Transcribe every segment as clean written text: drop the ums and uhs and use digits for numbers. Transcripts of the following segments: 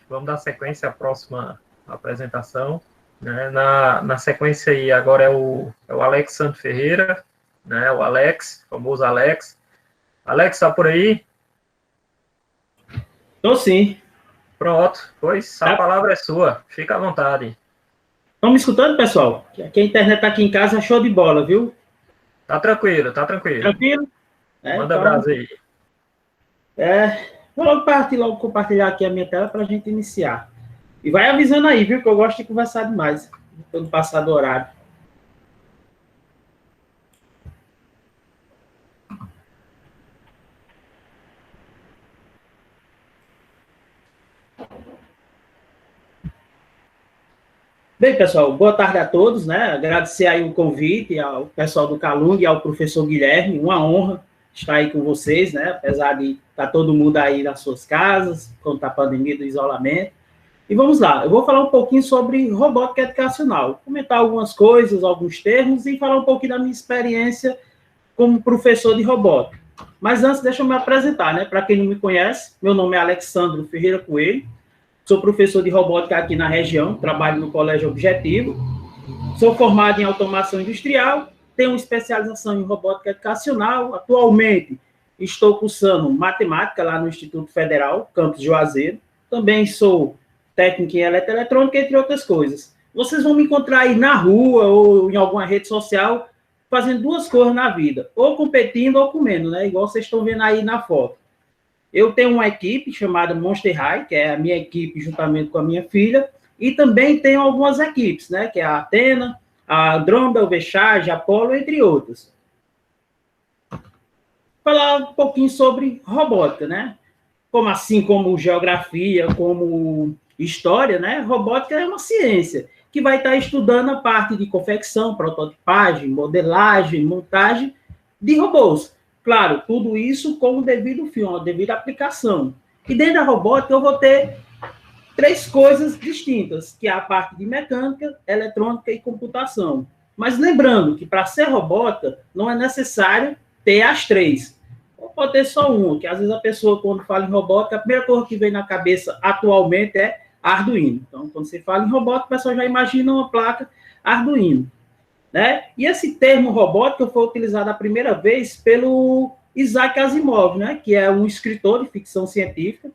Vamos dar sequência à próxima apresentação. Né? Na sequência aí, agora é o Alex Santos Ferreira, né? O Alex, famoso Alex. Alex, está por aí? Estou sim. Pronto, pois a palavra é sua. Fica à vontade. Estão me escutando, pessoal? Que a internet está aqui em casa é show de bola, viu? Tá tranquilo, tá tranquilo. Tranquilo? Manda brasa aí. Vou logo compartilhar aqui a minha tela para a gente iniciar. E vai avisando aí, viu? Que eu gosto de conversar demais. Todo passar do horário. Bem, pessoal, boa tarde a todos, né? Agradecer aí o convite ao pessoal do Calung e ao professor Guilherme. Uma honra estar aí com vocês, né? Apesar de estar todo mundo aí nas suas casas, contra a pandemia do isolamento. E vamos lá, eu vou falar um pouquinho sobre robótica educacional, comentar algumas coisas, alguns termos e falar um pouquinho da minha experiência como professor de robótica. Mas antes, deixa eu me apresentar, né? Para quem não me conhece, meu nome é Alexandro Ferreira Coelho, sou professor de robótica aqui na região, trabalho no Colégio Objetivo, sou formado em automação industrial, tenho especialização em robótica educacional, atualmente estou cursando matemática lá no Instituto Federal, campus Juazeiro, também sou técnico em eletroeletrônica, entre outras coisas. Vocês vão me encontrar aí na rua ou em alguma rede social fazendo duas coisas na vida, ou competindo ou comendo, né? Igual vocês estão vendo aí na foto. Eu tenho uma equipe chamada Monster High, que é a minha equipe juntamente com a minha filha, e também tenho algumas equipes, né? Que é a Atena, a Dromel, Vechage, Apollo, entre outras. Falar um pouquinho sobre robótica, né? Como geografia, como história, né? Robótica é uma ciência que vai estar estudando a parte de confecção, prototipagem, modelagem, montagem de robôs. Claro, tudo isso com o devido fim, a devida aplicação. E dentro da robótica eu vou ter três coisas distintas, que é a parte de mecânica, eletrônica e computação. Mas lembrando que para ser robótica não é necessário ter as três. Pode ter só uma, que às vezes a pessoa, quando fala em robótica, a primeira coisa que vem na cabeça atualmente é Arduino. Então, quando você fala em robótica, o pessoal já imagina uma placa Arduino. Né? E esse termo robótica foi utilizado a primeira vez pelo Isaac Asimov, né? Que é um escritor de ficção científica.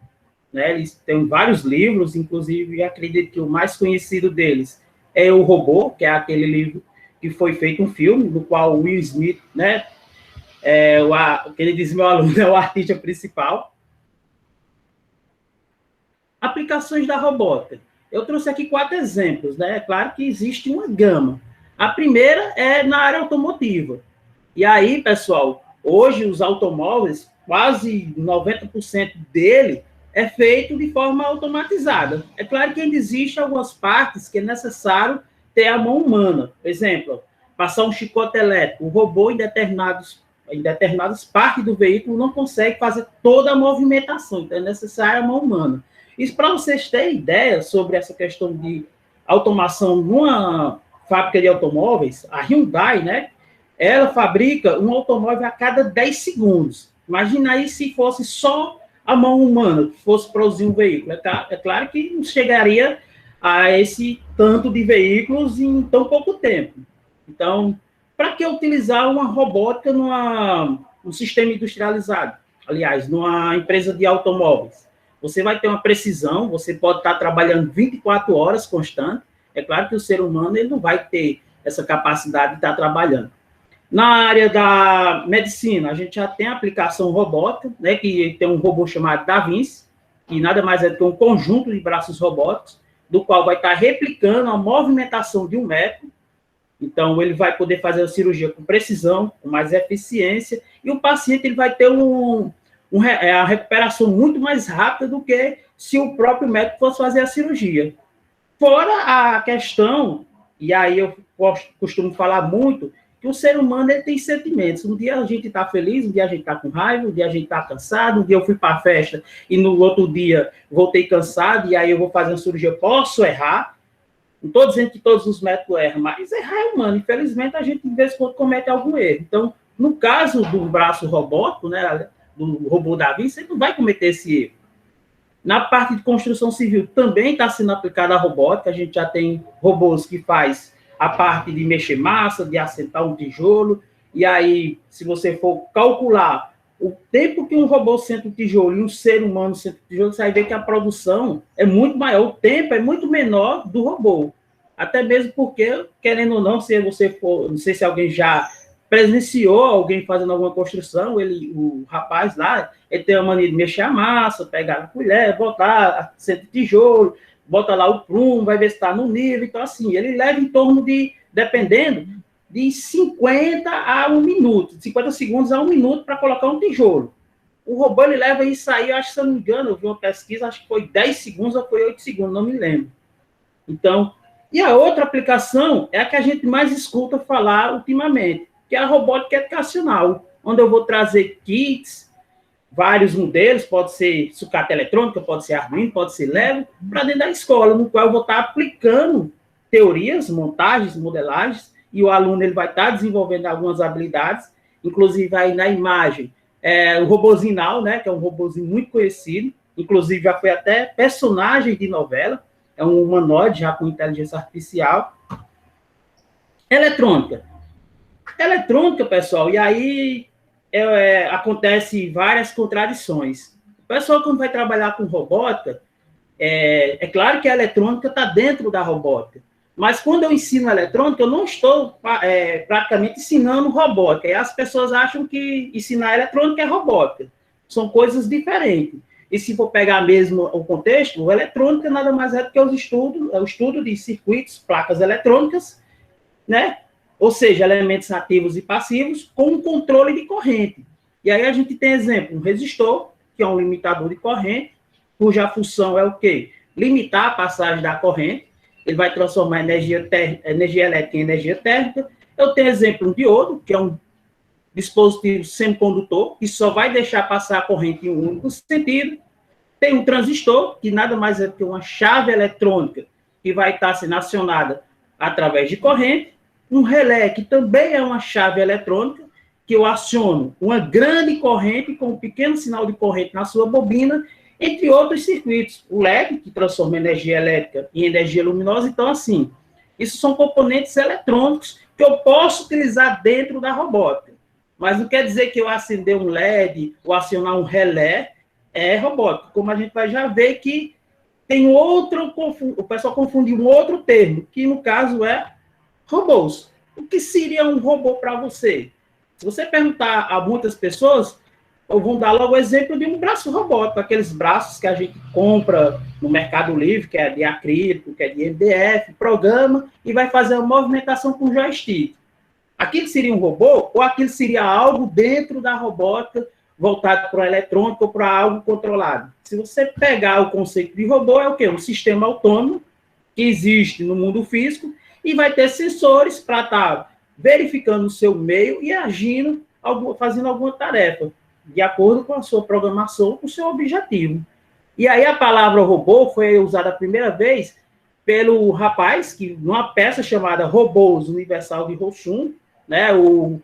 Né? Ele tem vários livros, inclusive acredito que o mais conhecido deles é O Robô, que é aquele livro que foi feito um filme, no qual o Will Smith, né? Que ele diz, meu aluno, é o artista principal. Aplicações da robótica. Eu trouxe aqui 4 exemplos, né? É claro que existe uma gama. A primeira é na área automotiva. E aí, pessoal, hoje os automóveis, quase 90% dele é feito de forma automatizada. É claro que ainda existem algumas partes que é necessário ter a mão humana. Por exemplo, passar um chicote elétrico, o robô em determinadas partes do veículo não consegue fazer toda a movimentação, então é necessária a mão humana. Isso para vocês terem ideia sobre essa questão de automação numa fábrica de automóveis, a Hyundai, né? Ela fabrica um automóvel a cada 10 segundos. Imagina aí se fosse só a mão humana que fosse produzir um veículo. É claro que não chegaria a esse tanto de veículos em tão pouco tempo. Então, para que utilizar uma robótica num sistema industrializado? Aliás, numa empresa de automóveis. Você vai ter uma precisão, você pode estar trabalhando 24 horas constante. É claro que o ser humano ele não vai ter essa capacidade de estar trabalhando. Na área da medicina, a gente já tem a aplicação robótica, né, que tem um robô chamado Da Vinci, que nada mais é do que um conjunto de braços robóticos, do qual vai estar replicando a movimentação de um médico. Então, ele vai poder fazer a cirurgia com precisão, com mais eficiência, e o paciente ele vai ter a recuperação muito mais rápida do que se o próprio médico fosse fazer a cirurgia. Fora a questão, e aí eu costumo falar muito, que o ser humano ele tem sentimentos. Um dia a gente está feliz, um dia a gente está com raiva, um dia a gente está cansado, um dia eu fui para a festa e no outro dia voltei cansado, e aí eu vou fazer uma cirurgia, posso errar. Não estou dizendo que todos os médicos erram, mas errar é humano. Infelizmente, a gente, de vez em quando, comete algum erro. Então, no caso do braço robótico, né, do robô Da Vinci, você não vai cometer esse erro. Na parte de construção civil também está sendo aplicada a robótica, a gente já tem robôs que faz a parte de mexer massa, de assentar um tijolo, e aí, se você for calcular o tempo que um robô senta um tijolo e um ser humano senta um tijolo, você vai ver que a produção é muito maior, o tempo é muito menor do robô. Até mesmo porque, querendo ou não, se você for, não sei se alguém já presenciou alguém fazendo alguma construção, o rapaz lá, ele tem a mania de mexer a massa, pegar a colher, botar, senta tijolo, bota lá o prumo, vai ver se está no nível, então assim, ele leva em torno de, dependendo, de 50 a 1 minuto, 50 segundos a 1 minuto para colocar um tijolo. O robô, ele leva isso aí, acho que, se eu não me engano, eu vi uma pesquisa, acho que foi 10 segundos ou foi 8 segundos, não me lembro. Então, e a outra aplicação é a que a gente mais escuta falar ultimamente, que é a robótica educacional, onde eu vou trazer kits, vários modelos, pode ser sucata eletrônica, pode ser Arduino, pode ser Lego, para dentro da escola, no qual eu vou estar aplicando teorias, montagens, modelagens, e o aluno ele vai estar desenvolvendo algumas habilidades, inclusive aí na imagem, o robozinho Now, né, que é um robozinho muito conhecido, inclusive já foi até personagem de novela, é um humanoide já com inteligência artificial. Eletrônica, pessoal, e aí acontece várias contradições. O pessoal, quando vai trabalhar com robótica, é claro que a eletrônica está dentro da robótica, mas quando eu ensino eletrônica, eu não estou praticamente ensinando robótica, e as pessoas acham que ensinar eletrônica é robótica. São coisas diferentes. E se for pegar mesmo o contexto, a eletrônica nada mais é do que o estudo de circuitos, placas eletrônicas, né? Ou seja, elementos ativos e passivos, com um controle de corrente. E aí a gente tem exemplo, um resistor, que é um limitador de corrente, cuja função é o quê? Limitar a passagem da corrente, ele vai transformar energia elétrica em energia térmica. Eu tenho exemplo um diodo, que é um dispositivo semicondutor, que só vai deixar passar a corrente em um único sentido. Tem um transistor, que nada mais é do que uma chave eletrônica, que vai estar sendo acionada através de corrente. Um relé, que também é uma chave eletrônica, que eu aciono uma grande corrente com um pequeno sinal de corrente na sua bobina, entre outros circuitos. O LED, que transforma energia elétrica em energia luminosa. Então, assim, isso são componentes eletrônicos que eu posso utilizar dentro da robótica. Mas não quer dizer que eu acender um LED ou acionar um relé é robótica. Como a gente vai já ver que tem outro, o pessoal confunde um outro termo, que no caso é robôs. O que seria um robô para você? Se você perguntar a muitas pessoas, eu vou dar logo o exemplo de um braço robótico, aqueles braços que a gente compra no Mercado Livre, que é de acrílico, que é de MDF, programa, e vai fazer uma movimentação com joystick. Aquilo seria um robô ou aquilo seria algo dentro da robótica voltado para a eletrônica ou para algo controlado? Se você pegar o conceito de robô, é o quê? Um sistema autônomo que existe no mundo físico e vai ter sensores para estar verificando o seu meio e agindo, fazendo alguma tarefa, de acordo com a sua programação, com o seu objetivo. E aí a palavra robô foi usada a primeira vez pelo rapaz, que numa peça chamada Robôs Universal de Rossum, né, eu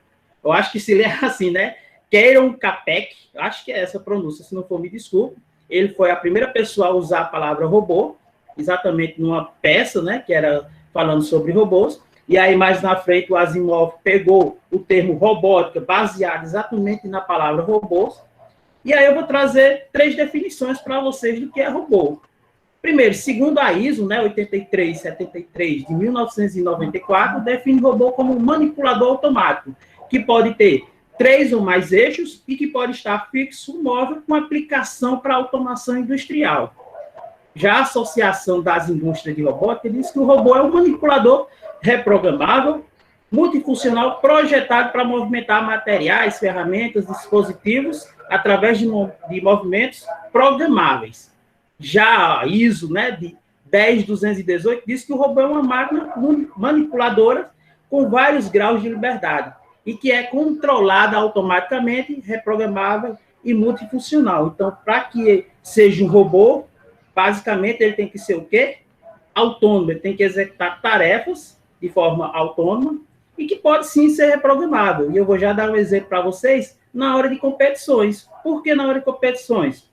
acho que se lê assim, né, Keiron Capek, acho que é essa a pronúncia, se não for, me desculpe, ele foi a primeira pessoa a usar a palavra robô, exatamente numa peça, né, que era falando sobre robôs, e aí mais na frente o Asimov pegou o termo robótica, baseado exatamente na palavra robôs, e aí eu vou trazer 3 definições para vocês do que é robô. Primeiro, segundo a ISO, né, 8373 de 1994, define robô como um manipulador automático, que pode ter 3 ou mais eixos e que pode estar fixo ou móvel com aplicação para automação industrial. Já a Associação das Indústrias de Robótica diz que o robô é um manipulador reprogramável, multifuncional, projetado para movimentar materiais, ferramentas, dispositivos, através de movimentos programáveis. Já a ISO, né, de 10218, diz que o robô é uma máquina manipuladora com vários graus de liberdade e que é controlada automaticamente, reprogramável e multifuncional. Então, para que seja um robô, basicamente ele tem que ser o quê? Autônomo, ele tem que executar tarefas de forma autônoma e que pode sim ser reprogramável. E eu vou já dar um exemplo para vocês na hora de competições. Por que na hora de competições?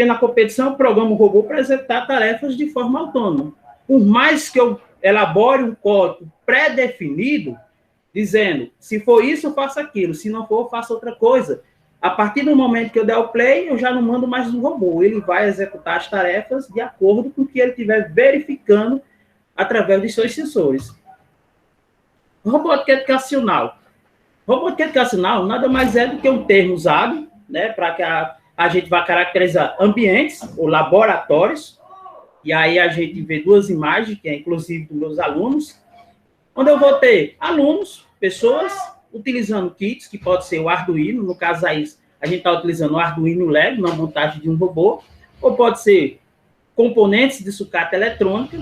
Porque na competição eu programo o robô para executar tarefas de forma autônoma. Por mais que eu elabore um código pré-definido, dizendo, se for isso, eu faço aquilo, se não for, eu faço outra coisa. A partir do momento que eu der o play, eu já não mando mais no robô. Ele vai executar as tarefas de acordo com o que ele estiver verificando através dos seus sensores. Robótica educacional. Robótica educacional nada mais é do que um termo usado, né, para que a gente vá caracterizar ambientes ou laboratórios. E aí a gente vê duas imagens, que é inclusive dos meus alunos, onde eu vou ter alunos, pessoas, utilizando kits, que pode ser o Arduino, no caso aí, a gente está utilizando o Arduino Lego na montagem de um robô, ou pode ser componentes de sucata eletrônica.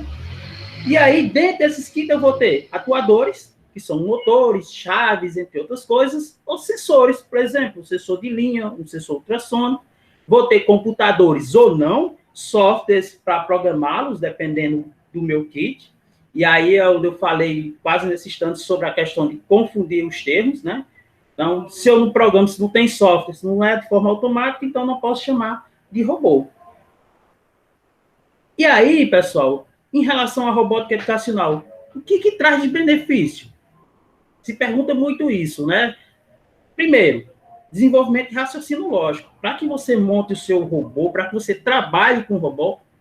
E aí, dentro desses kits, eu vou ter atuadores, que são motores, chaves, entre outras coisas, ou sensores, por exemplo, um sensor de linha, um sensor ultrassônico. Vou ter computadores ou não, softwares para programá-los, dependendo do meu kit. E aí eu falei quase nesse instante sobre a questão de confundir os termos, né? Então, se eu não programo, se não tem software, se não é de forma automática, então não posso chamar de robô. E aí, pessoal, em relação à robótica educacional, o que traz de benefício? Se pergunta muito isso, né? Primeiro, desenvolvimento de raciocínio lógico. Para que você monte o seu robô, para que você trabalhe com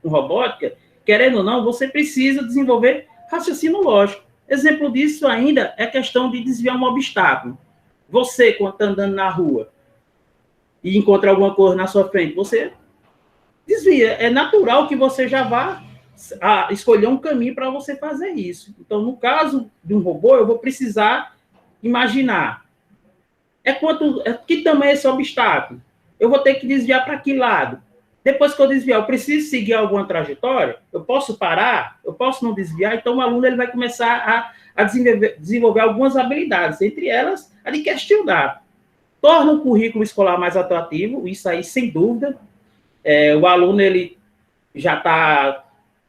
robótica, querendo ou não, você precisa desenvolver raciocínio lógico. Exemplo disso ainda é a questão de desviar um obstáculo. Você, quando está andando na rua e encontra alguma coisa na sua frente, você desvia. É natural que você já vá escolher um caminho para você fazer isso. Então, no caso de um robô, eu vou precisar imaginar que tamanho é esse obstáculo? Eu vou ter que desviar para que lado? Depois que eu desviar, eu preciso seguir alguma trajetória? Eu posso parar? Eu posso não desviar? Então, o aluno ele vai começar a desenvolver algumas habilidades, entre elas, a de questionar. Torna o currículo escolar mais atrativo, isso aí, sem dúvida. O aluno ele já está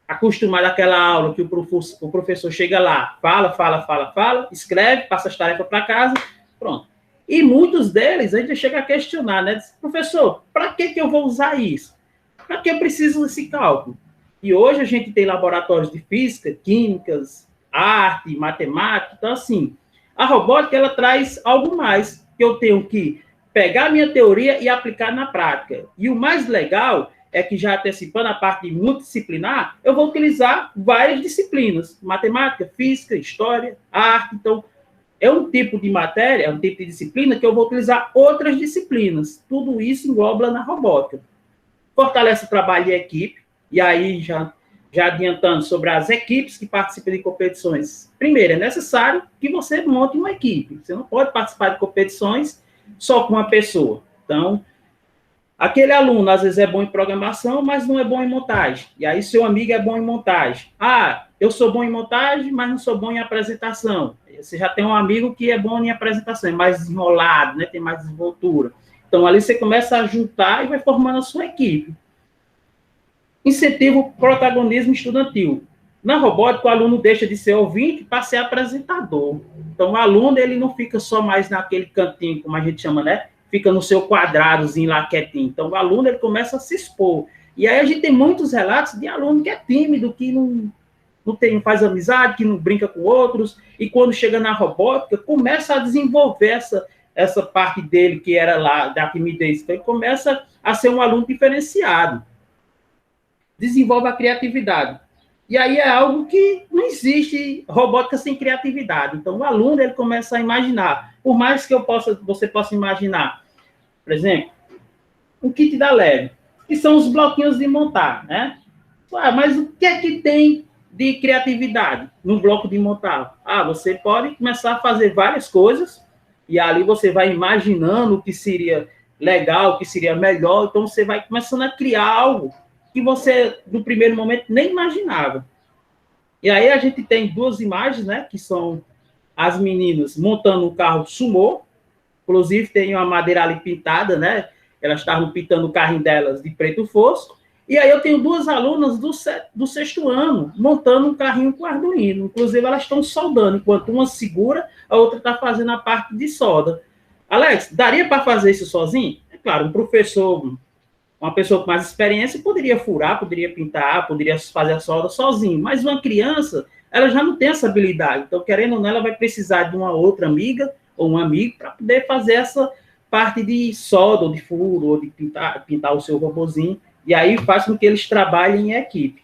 acostumado àquela aula que o professor chega lá, fala, escreve, passa as tarefas para casa, pronto. E muitos deles, a gente chega a questionar, né? Professor, para que eu vou usar isso? Para que eu preciso desse cálculo? E hoje a gente tem laboratórios de física, químicas, arte, matemática. Então, assim, a robótica, ela traz algo mais, que eu tenho que pegar a minha teoria e aplicar na prática. E o mais legal é que, já antecipando a parte de multidisciplinar, eu vou utilizar várias disciplinas. Matemática, física, história, arte. Então, é um tipo de matéria, é um tipo de disciplina que eu vou utilizar outras disciplinas. Tudo isso engloba na robótica. Fortalece o trabalho de equipe, e aí já adiantando sobre as equipes que participam de competições. Primeiro, é necessário que você monte uma equipe. Você não pode participar de competições só com uma pessoa. Então, aquele aluno, às vezes, é bom em programação, mas não é bom em montagem. E aí, seu amigo é bom em montagem. Ah, eu sou bom em montagem, mas não sou bom em apresentação. Você já tem um amigo que é bom em apresentação, é mais desenrolado, né? Tem mais desenvoltura. Então, ali você começa a juntar e vai formando a sua equipe. Incentivo o protagonismo estudantil. Na robótica, o aluno deixa de ser ouvinte para ser apresentador. Então, o aluno ele não fica só mais naquele cantinho, como a gente chama, né? Fica no seu quadradozinho lá quietinho. Então, o aluno ele começa a se expor. E aí a gente tem muitos relatos de aluno que é tímido, que não faz amizade, que não brinca com outros, e quando chega na robótica, começa a desenvolver essa parte dele que era lá da timidez. Então, ele começa a ser um aluno diferenciado. Desenvolve a criatividade. E aí é algo que não existe robótica sem criatividade. Então, o aluno ele começa a imaginar. Por mais que você possa imaginar, por exemplo, um kit da Lego, que são os bloquinhos de montar, né? Mas o que é que tem de criatividade no bloco de montar? Você pode começar a fazer várias coisas, e ali você vai imaginando o que seria legal, o que seria melhor, então você vai começando a criar algo que você, no primeiro momento, nem imaginava. E aí a gente tem duas imagens, né, que são as meninas montando um carro sumô, inclusive tem uma madeira ali pintada, né, elas estavam pintando o carrinho delas de preto fosco, e aí eu tenho duas alunas do sexto ano montando um carrinho com Arduino, inclusive elas estão soldando, enquanto uma segura, a outra está fazendo a parte de solda. Alex, daria para fazer isso sozinho? É claro, um professor Uma pessoa com mais experiência poderia furar, poderia pintar, poderia fazer a solda sozinho, mas uma criança, ela já não tem essa habilidade. Então, querendo ou não, ela vai precisar de uma outra amiga ou um amigo para poder fazer essa parte de solda, ou de furo, ou de pintar o seu robozinho, e aí faz com que eles trabalhem em equipe.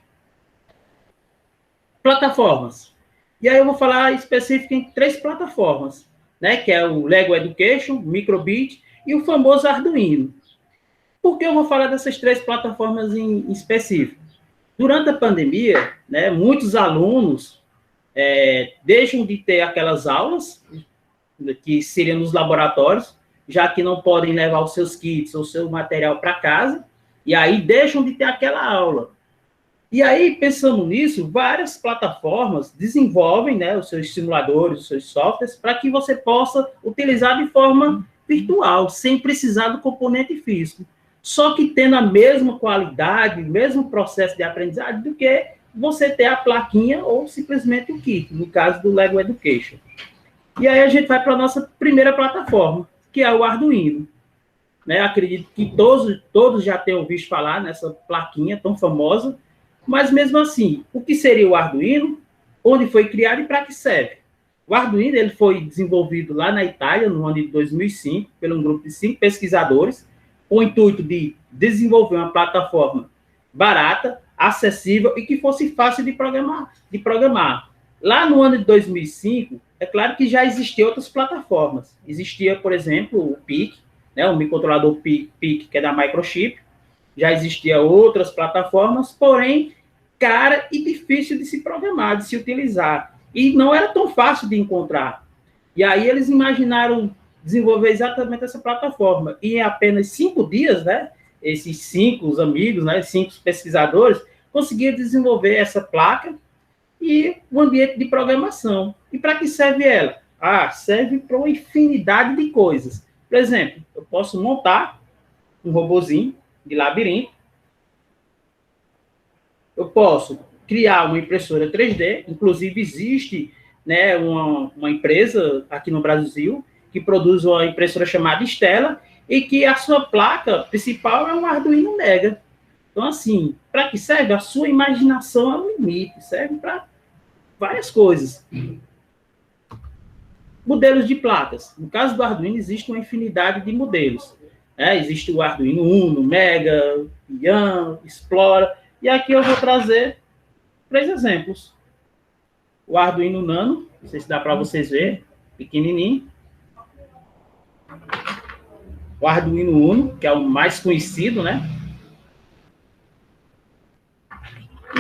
Plataformas. E aí eu vou falar específico em 3 plataformas, né, que é o Lego Education, o Microbit e o famoso Arduino. Por que eu vou falar dessas 3 plataformas em específico? Durante a pandemia, né, muitos alunos deixam de ter aquelas aulas que seriam nos laboratórios, já que não podem levar os seus kits ou seu material para casa, e aí deixam de ter aquela aula. E aí, pensando nisso, várias plataformas desenvolvem, né, os seus simuladores, os seus softwares, para que você possa utilizar de forma virtual, sem precisar do componente físico. Só que tendo a mesma qualidade, o mesmo processo de aprendizagem do que você ter a plaquinha ou simplesmente o kit, no caso do Lego Education. E aí a gente vai para a nossa primeira plataforma, que é o Arduino. Né? Acredito que todos já tenham visto falar nessa plaquinha tão famosa, mas mesmo assim, o que seria o Arduino? Onde foi criado e para que serve? O Arduino ele foi desenvolvido lá na Itália, no ano de 2005, por um grupo de 5 pesquisadores, com o intuito de desenvolver uma plataforma barata, acessível e que fosse fácil de programar. Lá no ano de 2005, é claro que já existiam outras plataformas. Existia, por exemplo, o PIC, né, o microcontrolador PIC, que é da Microchip. Já existiam outras plataformas, porém, cara e difícil de se programar, de se utilizar. E não era tão fácil de encontrar. E aí eles imaginaram desenvolver exatamente essa plataforma. E em apenas 5 dias, né, esses 5 amigos, né, 5 pesquisadores, conseguiram desenvolver essa placa e o ambiente de programação. E para que serve ela? Serve para uma infinidade de coisas. Por exemplo, eu posso montar um robozinho de labirinto. Eu posso criar uma impressora 3D. Inclusive, existe, né, uma empresa aqui no Brasil que produz uma impressora chamada Stella e que a sua placa principal é um Arduino Mega. Então, assim, para que serve? A sua imaginação é o limite. Serve para várias coisas. Modelos de placas. No caso do Arduino, existe uma infinidade de modelos. Existe o Arduino Uno, Mega, Yan, Explora. E aqui eu vou trazer 3 exemplos. O Arduino Nano, não sei se dá para vocês verem, pequenininho. O Arduino Uno, que é o mais conhecido, né?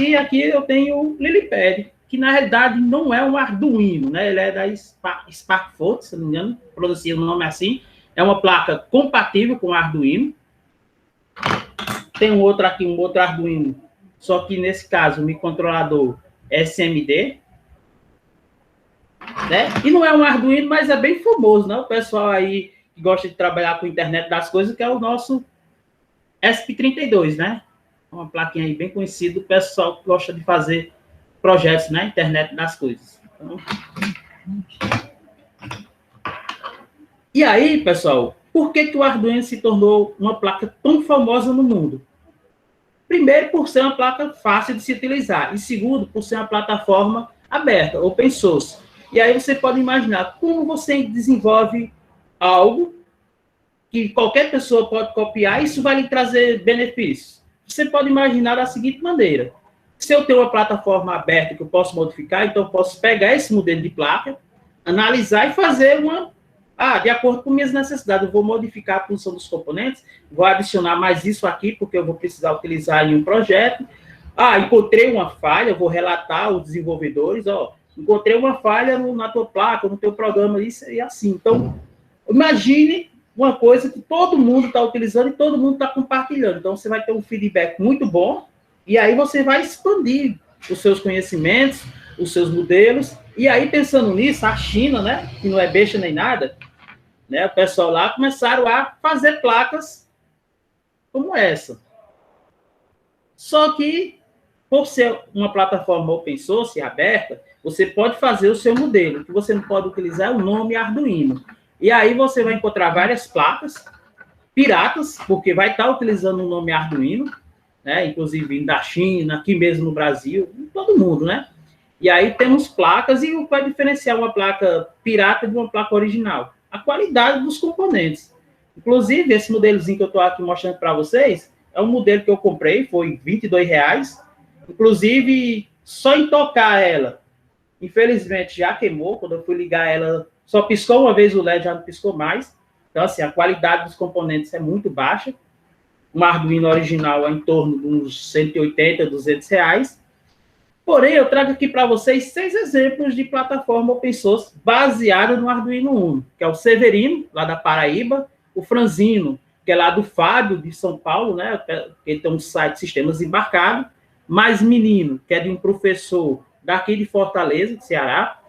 E aqui eu tenho o Lilypad, que na realidade não é um Arduino, né? Ele é da SparkFoot, se não me engano, pronuncia o nome assim. É uma placa compatível com o Arduino. Tem um outro aqui, um outro Arduino, só que nesse caso o microcontrolador SMD. Né? E não é um Arduino, mas é bem famoso, né? O pessoal aí que gosta de trabalhar com a internet das coisas, que é o nosso ESP32, né? Uma plaquinha aí bem conhecida, o pessoal que gosta de fazer projetos na internet das coisas. Então... E aí, pessoal, por que o Arduino se tornou uma placa tão famosa no mundo? Primeiro, por ser uma placa fácil de se utilizar. E segundo, por ser uma plataforma aberta, open source. E aí você pode imaginar como você desenvolve algo que qualquer pessoa pode copiar e isso vai lhe trazer benefícios. Você pode imaginar da seguinte maneira. Se eu tenho uma plataforma aberta que eu posso modificar, então eu posso pegar esse modelo de placa, analisar e fazer de acordo com minhas necessidades, eu vou modificar a função dos componentes, vou adicionar mais isso aqui, porque eu vou precisar utilizar em um projeto. Encontrei uma falha, eu vou relatar aos desenvolvedores, encontrei uma falha na tua placa, no teu programa, isso e assim. Então, imagine uma coisa que todo mundo está utilizando e todo mundo está compartilhando. Então, você vai ter um feedback muito bom, e aí você vai expandir os seus conhecimentos, os seus modelos. E aí, pensando nisso, a China, né, que não é besta nem nada, né, o pessoal lá começaram a fazer placas como essa. Só que, por ser uma plataforma open source, aberta, você pode fazer o seu modelo. O que você não pode utilizar é o nome Arduino. E aí você vai encontrar várias placas, piratas, porque vai estar utilizando o nome Arduino, né? Inclusive vindo da China, aqui mesmo no Brasil, em todo mundo, né? E aí temos placas, e o que vai diferenciar uma placa pirata de uma placa original? A qualidade dos componentes. Inclusive, esse modelozinho que eu estou aqui mostrando para vocês, é um modelo que eu comprei, foi R$22. Inclusive, só em tocar ela, infelizmente já queimou. Quando eu fui ligar ela, só piscou uma vez o LED, já não piscou mais. Então, assim, a qualidade dos componentes é muito baixa. Um Arduino original é em torno de uns 180, R$200. Porém, eu trago aqui para vocês 6 exemplos de plataforma open source baseada no Arduino Uno, que é o Severino, lá da Paraíba, o Franzino, que é lá do Fábio, de São Paulo, né? Ele tem um site Sistemas Embarcado, Mais Menino, que é de um professor daqui de Fortaleza, de Ceará,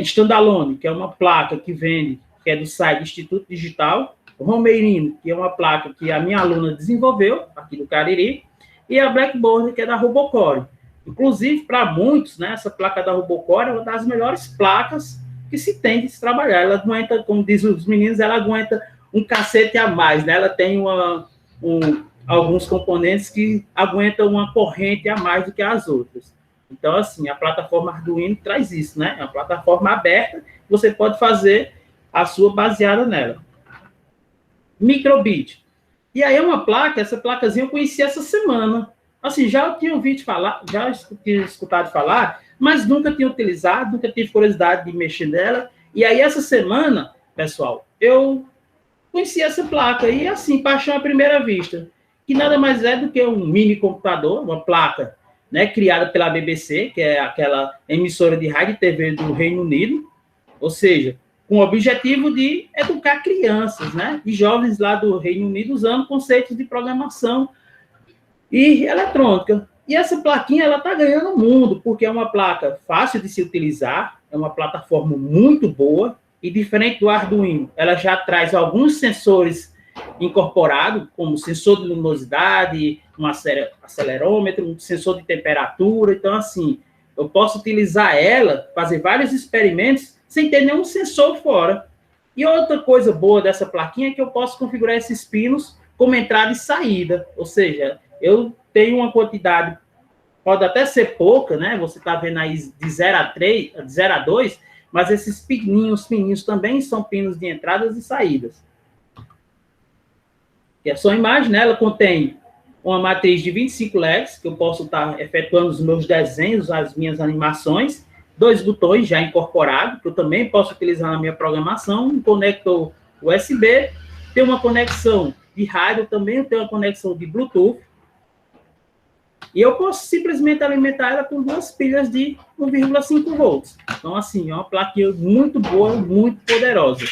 Standalone, que é uma placa que vende, que é do site Instituto Digital, o Romeirino, que é uma placa que a minha aluna desenvolveu, aqui do Cariri, e a Blackboard, que é da Robocore. Inclusive, para muitos, né, essa placa da Robocore é uma das melhores placas que se tem de se trabalhar. Ela aguenta, como dizem os meninos, ela aguenta um cacete a mais, né? Ela tem alguns componentes que aguentam uma corrente a mais do que as outras. Então, assim, a plataforma Arduino traz isso, né? É uma plataforma aberta, você pode fazer a sua baseada nela. Microbit. E aí é uma placa, essa placazinha eu conheci essa semana. Assim, já tinha ouvido falar, já tinha escutado falar, mas nunca tinha utilizado, nunca tive curiosidade de mexer nela. E aí, essa semana, pessoal, eu conheci essa placa e, assim, paixão à primeira vista, que nada mais é do que um mini computador, uma placa, né, criada pela BBC, que é aquela emissora de rádio e TV do Reino Unido, ou seja, com o objetivo de educar crianças, né, e jovens lá do Reino Unido usando conceitos de programação e eletrônica. E essa plaquinha, ela está ganhando o mundo, porque é uma placa fácil de se utilizar, é uma plataforma muito boa, e diferente do Arduino, ela já traz alguns sensores incorporados, como sensor de luminosidade, um acelerômetro, um sensor de temperatura. Então, assim, eu posso utilizar ela, fazer vários experimentos, sem ter nenhum sensor fora. E outra coisa boa dessa plaquinha é que eu posso configurar esses pinos como entrada e saída, ou seja, eu tenho uma quantidade, pode até ser pouca, né? Você está vendo aí de 0 a 3, de 0 a 2, mas esses pininhos também são pinos de entradas e saídas. E a sua imagem, né? Ela contém uma matriz de 25 LEDs, que eu posso estar efetuando os meus desenhos, as minhas animações, 2 botões já incorporados, que eu também posso utilizar na minha programação, um conector USB, tem uma conexão de rádio também, tem uma conexão de Bluetooth, e eu posso simplesmente alimentar ela com 2 pilhas de 1,5 volts. Então, assim, é uma plaquinha muito boa, muito poderosa.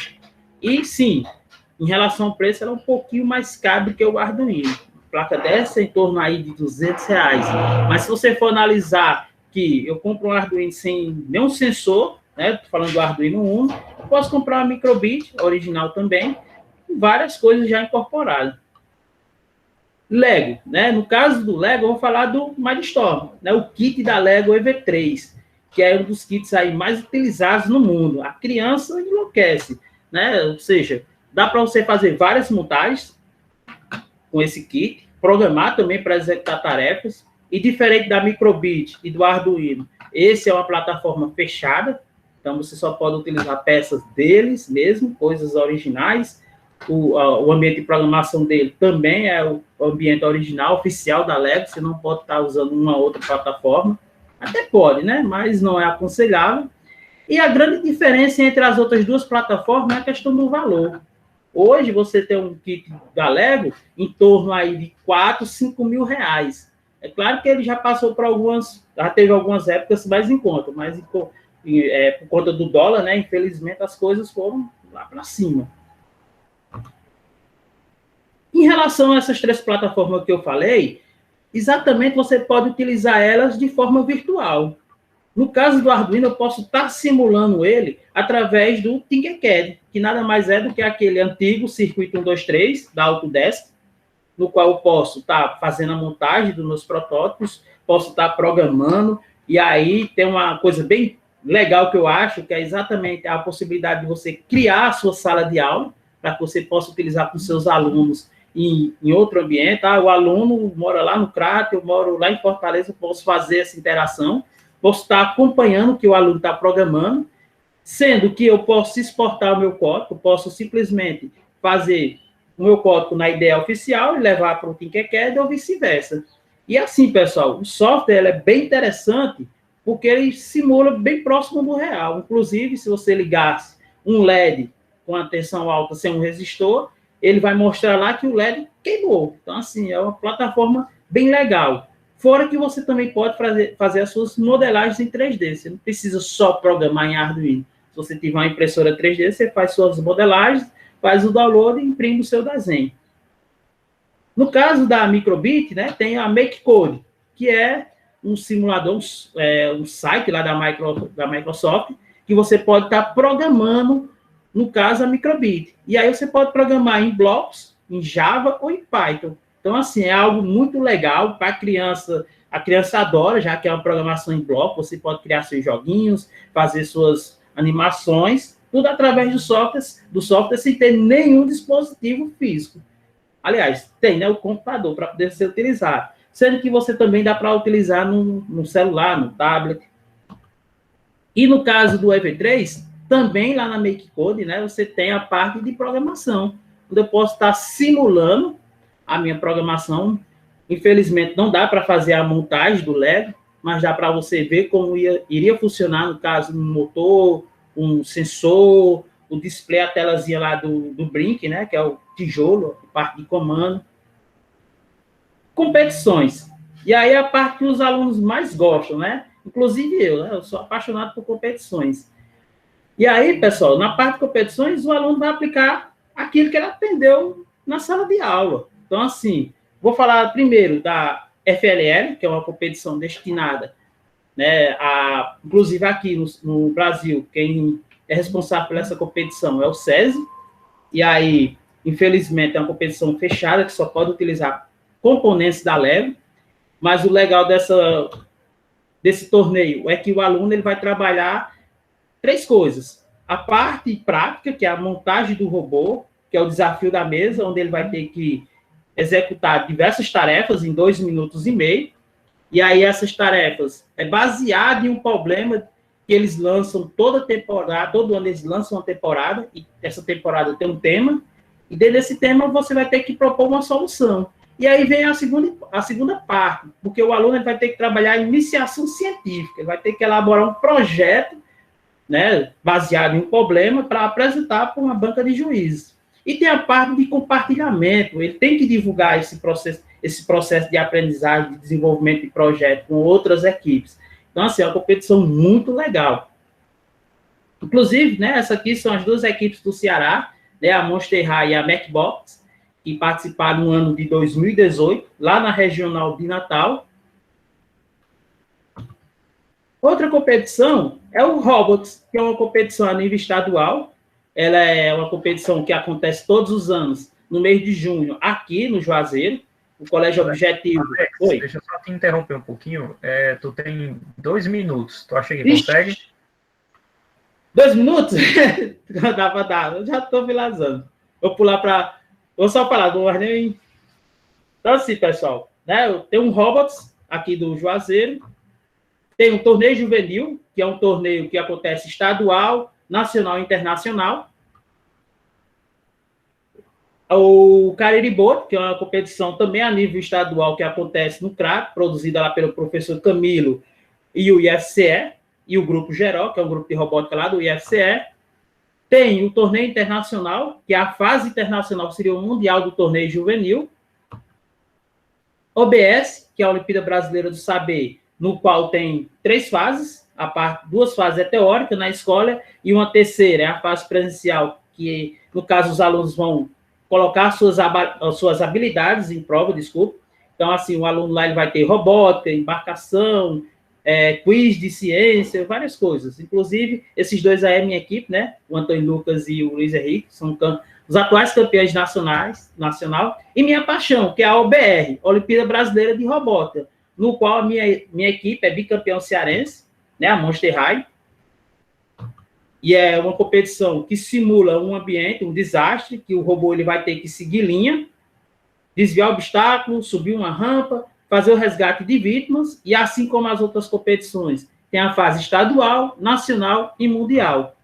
E, sim, em relação ao preço, ela é um pouquinho mais cara do que o Arduino. A placa dessa é em torno aí de R$200. Mas se você for analisar que eu compro um Arduino sem nenhum sensor, né? Estou falando do Arduino Uno, eu posso comprar uma Microbit, original também, com várias coisas já incorporadas. Lego, né? No caso do Lego, eu vou falar do Mindstorm, né? O kit da Lego EV3, que é um dos kits aí mais utilizados no mundo. A criança enlouquece, né? Ou seja, dá para você fazer várias montagens com esse kit, programar também para executar tarefas, e diferente da Microbit e do Arduino, esse é uma plataforma fechada, então você só pode utilizar peças deles mesmo, coisas originais. O ambiente de programação dele também é o ambiente original, oficial da Lego, você não pode estar usando uma outra plataforma, até pode, né? Mas não é aconselhável. E a grande diferença entre as outras duas plataformas é a questão do valor. Hoje você tem um kit da Lego em torno aí de 4, 5 mil reais. É claro que ele já passou por já teve algumas épocas mais em conta, mas por conta do dólar, né? Infelizmente as coisas foram lá para cima. Em relação a essas 3 plataformas que eu falei, exatamente você pode utilizar elas de forma virtual. No caso do Arduino, eu posso estar simulando ele através do Tinkercad, que nada mais é do que aquele antigo circuito 123 da Autodesk, no qual eu posso estar fazendo a montagem dos meus protótipos, posso estar programando, e aí tem uma coisa bem legal que eu acho, que é exatamente a possibilidade de você criar a sua sala de aula, para que você possa utilizar com seus alunos em outro ambiente. O aluno mora lá no Crato, eu moro lá em Fortaleza, eu posso fazer essa interação, posso estar acompanhando o que o aluno está programando, sendo que eu posso exportar o meu código, posso simplesmente fazer o meu código na IDE oficial e levar para o Tinkercad ou vice-versa. E assim, pessoal, o software é bem interessante porque ele simula bem próximo do real. Inclusive, se você ligasse um LED com a tensão alta sem um resistor, ele vai mostrar lá que o LED queimou. Então, assim, é uma plataforma bem legal. Fora que você também pode fazer as suas modelagens em 3D. Você não precisa só programar em Arduino. Se você tiver uma impressora 3D, você faz suas modelagens, faz o download e imprime o seu desenho. No caso da Microbit, né, tem a MakeCode, que é um simulador, um site lá da Microsoft, que você pode estar programando, no caso, a Microbit. E aí você pode programar em blocos, em Java ou em Python. Então, assim, é algo muito legal para a criança. A criança adora, já que é uma programação em bloco, você pode criar seus joguinhos, fazer suas animações, tudo através do software sem ter nenhum dispositivo físico. Aliás, tem, né, o computador para poder ser utilizado. Sendo que você também dá para utilizar no celular, no tablet. E no caso do EV3, também lá na MakeCode, né, você tem a parte de programação, onde eu posso estar simulando a minha programação. Infelizmente, não dá para fazer a montagem do Lego, mas dá para você ver como iria funcionar, no caso, um motor, um sensor, o display, a telazinha lá do Brink, né, que é o tijolo, a parte de comando. Competições. E aí é a parte que os alunos mais gostam, né? Inclusive eu, né? Eu sou apaixonado por competições. E aí, pessoal, na parte de competições, o aluno vai aplicar aquilo que ele aprendeu na sala de aula. Então, assim, vou falar primeiro da FLL, que é uma competição destinada, né, inclusive aqui no Brasil, quem é responsável por essa competição é o SESI, e aí, infelizmente, é uma competição fechada, que só pode utilizar componentes da Lego, mas o legal desse torneio é que o aluno ele vai trabalhar 3 coisas. A parte prática, que é a montagem do robô, que é o desafio da mesa, onde ele vai ter que executar diversas tarefas em 2 minutos e meio, e aí essas tarefas é baseado em um problema que eles lançam toda temporada, todo ano eles lançam uma temporada, e essa temporada tem um tema, e dentro desse tema você vai ter que propor uma solução. E aí vem a segunda parte, porque o aluno ele vai ter que trabalhar a iniciação científica, ele vai ter que elaborar um projeto, né, baseado em um problema para apresentar para uma banca de juízes. E tem a parte de compartilhamento, ele tem que divulgar esse processo de aprendizagem, de desenvolvimento de projeto com outras equipes. Então, assim, é uma competição muito legal. Inclusive, né, essa aqui são as 2 equipes do Ceará, né, a Monster High e a MacBox, que participaram no ano de 2018, lá na Regional de Natal. Outra competição é o Robots, que é uma competição a nível estadual. Ela é uma competição que acontece todos os anos, no mês de junho, aqui no Juazeiro, o Colégio Objetivo. Alex, Oi. deixa eu só te interromper um pouquinho. Tu tem 2 minutos. Tu acha que consegue? 2 minutos? Dá para dar. Eu já estou vilazando. Vou só falar do Arnhem. Então, assim, pessoal, né, eu tenho um Robots aqui do Juazeiro. Tem um torneio juvenil, que é um torneio que acontece estadual, nacional e internacional. O Caririboto, que é uma competição também a nível estadual que acontece no CRAC, produzida lá pelo professor Camilo e o IFCE, e o Grupo Geró, que é um grupo de robótica lá do IFCE. Tem o torneio internacional, que é a fase internacional, que seria o mundial do torneio juvenil. OBS, que é a Olimpíada Brasileira do Saber, no qual tem 3 fases, 2 fases é teórica na escola, e uma terceira é a fase presencial, que, no caso, os alunos vão colocar suas habilidades em prova, desculpa. Então, assim, o aluno lá ele vai ter robótica, embarcação, quiz de ciência, várias coisas. Inclusive, esses 2 aí é minha equipe, né? O Antônio Lucas e o Luiz Henrique, são os atuais campeões nacional, e minha paixão, que é a OBR, Olimpíada Brasileira de Robótica, no qual a minha equipe é bicampeão cearense, né? A Monster High. e é uma competição que simula um ambiente, um desastre, que o robô ele vai ter que seguir linha, desviar obstáculos, subir uma rampa, fazer o resgate de vítimas, e assim como as outras competições, tem a fase estadual, nacional e mundial.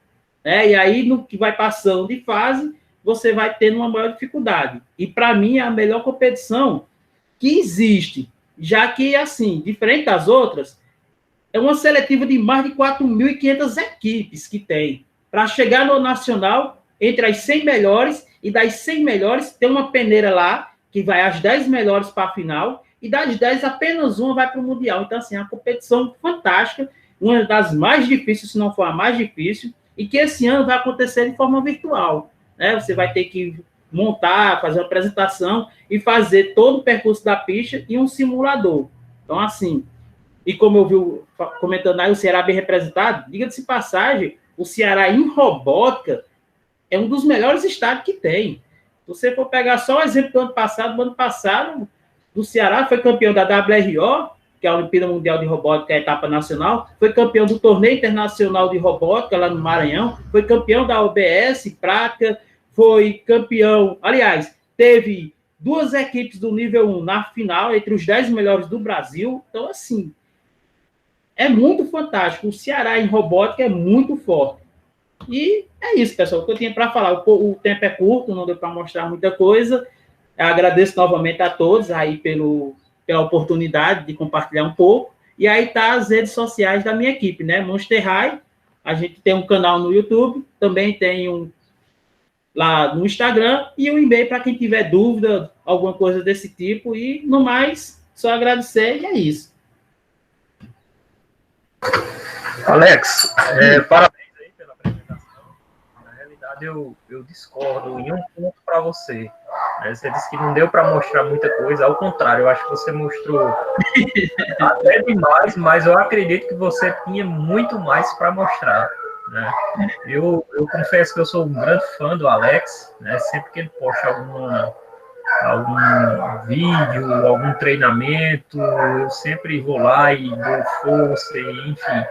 E aí, no que vai passando de fase, você vai tendo uma maior dificuldade. E, para mim, é a melhor competição que existe, já que, assim, diferente das outras, é uma seletiva de mais de 4.500 equipes que tem. Para chegar no nacional, entre as 100 melhores, e das 100 melhores, tem uma peneira lá, que vai às 10 melhores para a final, e das 10, apenas uma vai para o Mundial. Então, assim, é uma competição fantástica, uma das mais difíceis, se não for a mais difícil, e que esse ano vai acontecer de forma virtual. Você vai ter que montar, fazer uma apresentação e fazer todo o percurso da pista em um simulador. Então, assim, e como eu vi comentando aí, o Ceará bem representado, diga-se passagem, o Ceará em robótica é um dos melhores estados que tem. Se você for pegar só o exemplo do ano passado, do Ceará foi campeão da WRO, que é a Olimpíada Mundial de Robótica, a etapa nacional, foi campeão do Torneio Internacional de Robótica, lá no Maranhão, foi campeão da OBS, Prática, foi campeão, aliás, teve 2 equipes do nível 1 na final, entre os 10 melhores do Brasil. Então, assim, é muito fantástico. O Ceará em robótica é muito forte. E é isso, pessoal, o que eu tinha para falar. O tempo é curto, não deu para mostrar muita coisa. Eu agradeço novamente a todos aí pela oportunidade de compartilhar um pouco. E aí tá as redes sociais da minha equipe, né? Monster High, a gente tem um canal no YouTube, também tem lá no Instagram, e um e-mail para quem tiver dúvida, alguma coisa desse tipo. E, no mais, só agradecer e é isso. Alex, parabéns aí pela apresentação. Na realidade, eu discordo em um ponto para você. Você disse que não deu para mostrar muita coisa, ao contrário, eu acho que você mostrou até demais, mas eu acredito que você tinha muito mais para mostrar. Né? Eu confesso que eu sou um grande fã do Alex, né? Sempre que ele posta algum vídeo, algum treinamento, eu sempre vou lá e dou força, e, enfim.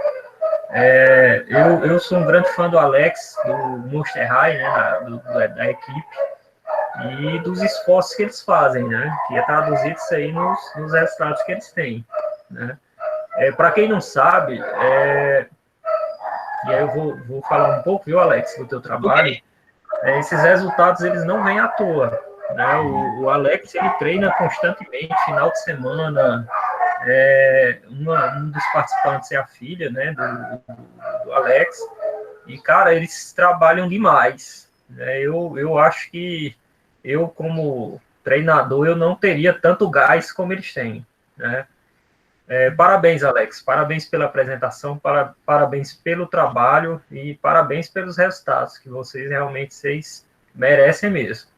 Eu sou um grande fã do Alex, do Monster High, né? Da equipe, e dos esforços que eles fazem, né? Que é traduzido isso aí nos resultados que eles têm, né? Para quem não sabe, e aí eu vou falar um pouco, viu, Alex, do teu trabalho. Esses resultados, eles não vêm à toa, né? O Alex, ele treina constantemente, final de semana. Um dos participantes é a filha, né, do Alex, e, cara, eles trabalham demais, né? Eu acho que eu, como treinador, eu não teria tanto gás como eles têm, né? Parabéns, Alex, parabéns pela apresentação, parabéns pelo trabalho e parabéns pelos resultados, que vocês realmente merecem mesmo.